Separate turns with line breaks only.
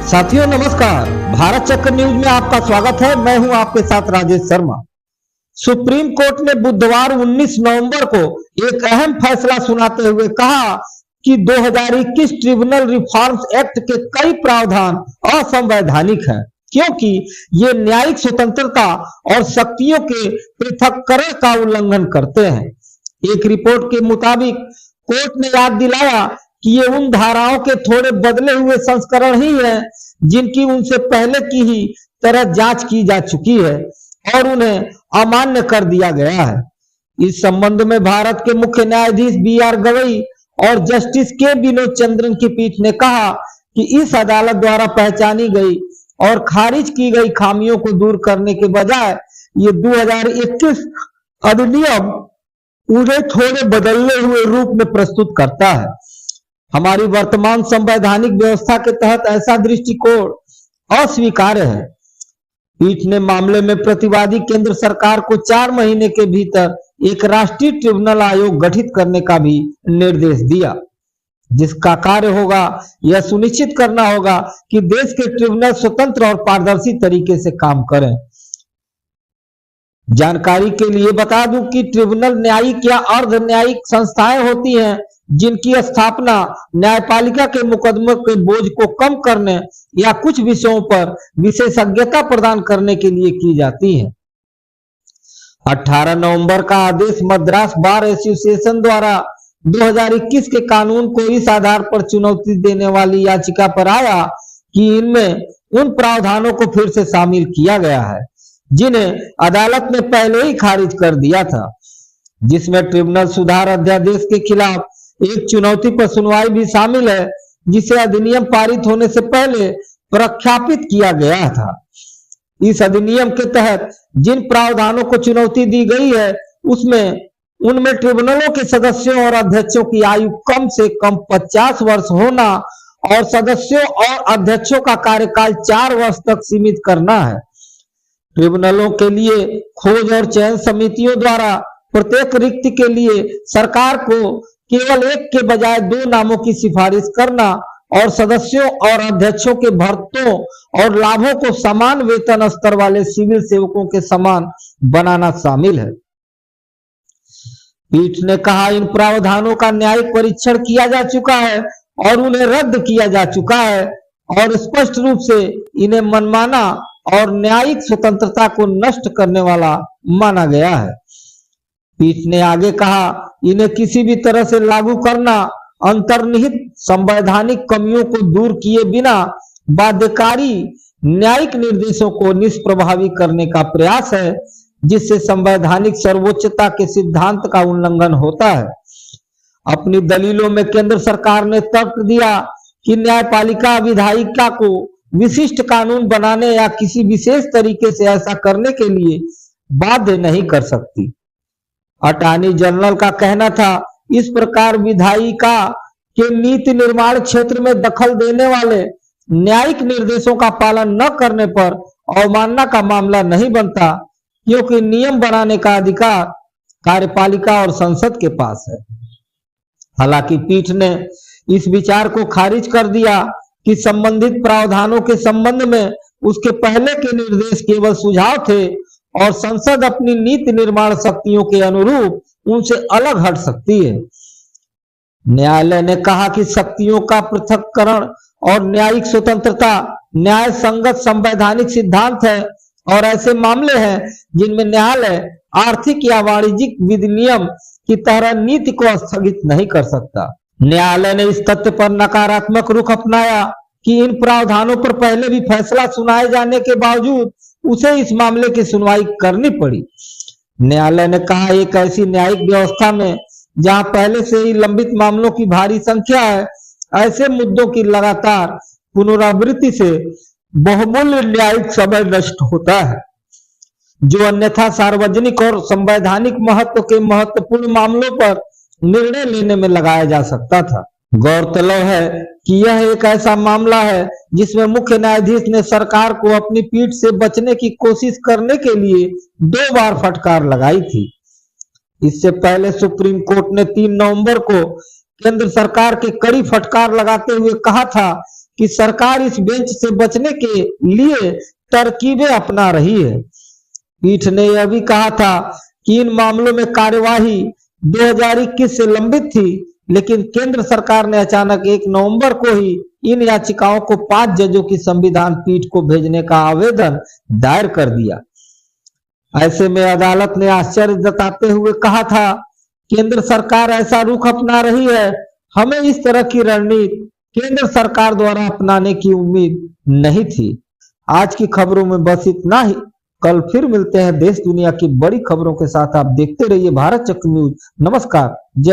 साथियों नमस्कार, भारत चक्र न्यूज में आपका स्वागत है। मैं हूं आपके साथ राजेश शर्मा। सुप्रीम कोर्ट ने बुधवार 19 नवंबर को एक अहम फैसला सुनाते हुए कहा कि 2021 ट्रिब्यूनल रिफॉर्म्स एक्ट के कई प्रावधान असंवैधानिक हैं, क्योंकि ये न्यायिक स्वतंत्रता और शक्तियों के पृथक्करण का उल्लंघन करते हैं। एक रिपोर्ट के मुताबिक कोर्ट ने याद दिलाया कि ये उन धाराओं के थोड़े बदले हुए संस्करण ही हैं जिनकी उनसे पहले की ही तरह जांच की जा चुकी है और उन्हें अमान्य कर दिया गया है। इस संबंध में भारत के मुख्य न्यायाधीश बी.आर. गवई और जस्टिस के विनोद चंद्रन की पीठ ने कहा कि इस अदालत द्वारा पहचानी गई और खारिज की गई खामियों को दूर करने के बजाय ये 2021 अधिनियम उन्हें थोड़े बदले हुए रूप में प्रस्तुत करता है। हमारी वर्तमान संवैधानिक व्यवस्था के तहत ऐसा दृष्टिकोण अस्वीकार्य है। पीठ ने मामले में प्रतिवादी केंद्र सरकार को 4 महीने के भीतर एक राष्ट्रीय ट्रिब्यूनल आयोग गठित करने का भी निर्देश दिया, जिसका कार्य होगा यह सुनिश्चित करना होगा कि देश के ट्रिब्यूनल स्वतंत्र और पारदर्शी तरीके से काम करें। जानकारी के लिए बता दूं कि ट्रिब्यूनल न्यायिक या अर्ध न्यायिक संस्थाएं होती हैं जिनकी स्थापना न्यायपालिका के मुकदमों के बोझ को कम करने या कुछ विषयों पर विशेषज्ञता प्रदान करने के लिए की जाती है। 18 नवंबर का आदेश मद्रास बार एसोसिएशन द्वारा 2021 के कानून को इस आधार पर चुनौती देने वाली याचिका पर आया कि इनमें उन प्रावधानों को फिर से शामिल किया गया है जिन्हें अदालत ने पहले ही खारिज कर दिया था, जिसमें ट्रिब्यूनल सुधार अध्यादेश के खिलाफ एक चुनौती पर सुनवाई भी शामिल है, जिसे अधिनियम पारित होने से पहले प्रख्यापित किया गया था। इस अधिनियम के तहत जिन प्रावधानों को चुनौती दी गई है उनमें ट्रिब्यूनलों के सदस्यों और अध्यक्षों की आयु कम से कम 50 वर्ष होना और सदस्यों और अध्यक्षों का कार्यकाल 4 वर्ष तक सीमित करना है। ट्रिब्यूनलों के लिए खोज और चयन समितियों द्वारा प्रत्येक रिक्ति के लिए सरकार को केवल एक के बजाय 2 नामों की सिफारिश करना और सदस्यों और अध्यक्षों के भत्तों और लाभों को समान वेतन स्तर वाले सिविल सेवकों के समान बनाना शामिल है। पीठ ने कहा इन प्रावधानों का न्यायिक परीक्षण किया जा चुका है और उन्हें रद्द किया जा चुका है और स्पष्ट रूप से इन्हें मनमाना और न्यायिक स्वतंत्रता को नष्ट करने वाला माना गया है। पीठ ने आगे कहा इन्हें किसी भी तरह से लागू करना अंतर्निहित संवैधानिक कमियों को दूर किए बिना बाध्यकारी न्यायिक निर्देशों को निष्प्रभावी करने का प्रयास है, जिससे संवैधानिक सर्वोच्चता के सिद्धांत का उल्लंघन होता है। अपनी दलीलों में केंद्र सरकार ने तर्क दिया कि न्यायपालिका विधायिका को विशिष्ट कानून बनाने या किसी विशेष तरीके से ऐसा करने के लिए बाध्य नहीं कर सकती। अटॉर्नी जनरल का कहना था इस प्रकार विधायिका के नीति निर्माण क्षेत्र में दखल देने वाले न्यायिक निर्देशों का पालन न करने पर अवमानना का मामला नहीं बनता, क्योंकि नियम बनाने का अधिकार कार्यपालिका और संसद के पास है। हालांकि पीठ ने इस विचार को खारिज कर दिया कि संबंधित प्रावधानों के संबंध में उसके पहले के निर्देश केवल सुझाव थे और संसद अपनी नीति निर्माण शक्तियों के अनुरूप उनसे अलग हट सकती है। न्यायालय ने कहा कि शक्तियों का पृथक्करण और न्यायिक स्वतंत्रता न्याय संगत संवैधानिक सिद्धांत है और ऐसे मामले हैं जिनमें न्यायालय आर्थिक या वाणिज्यिक विधिनियम की तरह नीति को स्थगित नहीं कर सकता। न्यायालय ने इस तथ्य पर नकारात्मक रुख अपनाया कि इन प्रावधानों पर पहले भी फैसला सुनाए जाने के बावजूद उसे इस मामले की सुनवाई करनी पड़ी। न्यायालय ने कहा एक ऐसी न्यायिक व्यवस्था में जहां पहले से ही लंबित मामलों की भारी संख्या है, ऐसे मुद्दों की लगातार पुनरावृत्ति से बहुमूल्य न्यायिक समय नष्ट होता है, जो अन्यथा सार्वजनिक और संवैधानिक महत्व के महत्वपूर्ण मामलों पर निर्णय लेने में लगाया जा सकता था। गौरतलब है कि यह एक ऐसा मामला है जिसमें मुख्य न्यायाधीश ने सरकार को अपनी पीठ से बचने की कोशिश करने के लिए 2 बार फटकार लगाई थी। इससे पहले सुप्रीम कोर्ट ने 3 नवंबर को केंद्र सरकार के कड़ी फटकार लगाते हुए कहा था कि सरकार इस बेंच से बचने के लिए तरकीबें अपना रही है। पीठ ने यह भी कहा था कि इन मामलों में कार्यवाही 2021 से लंबित थी, लेकिन केंद्र सरकार ने अचानक 1 नवंबर को ही इन याचिकाओं को 5 जजों की संविधान पीठ को भेजने का आवेदन दायर कर दिया। ऐसे में अदालत ने आश्चर्य जताते हुए कहा था, केंद्र सरकार ऐसा रुख अपना रही है, हमें इस तरह की रणनीति केंद्र सरकार द्वारा अपनाने की उम्मीद नहीं थी। आज की खबरों में बस इतना ही। कल फिर मिलते हैं देश दुनिया की बड़ी खबरों के साथ। आप देखते रहिए भारत चक्र न्यूज। नमस्कार, जय।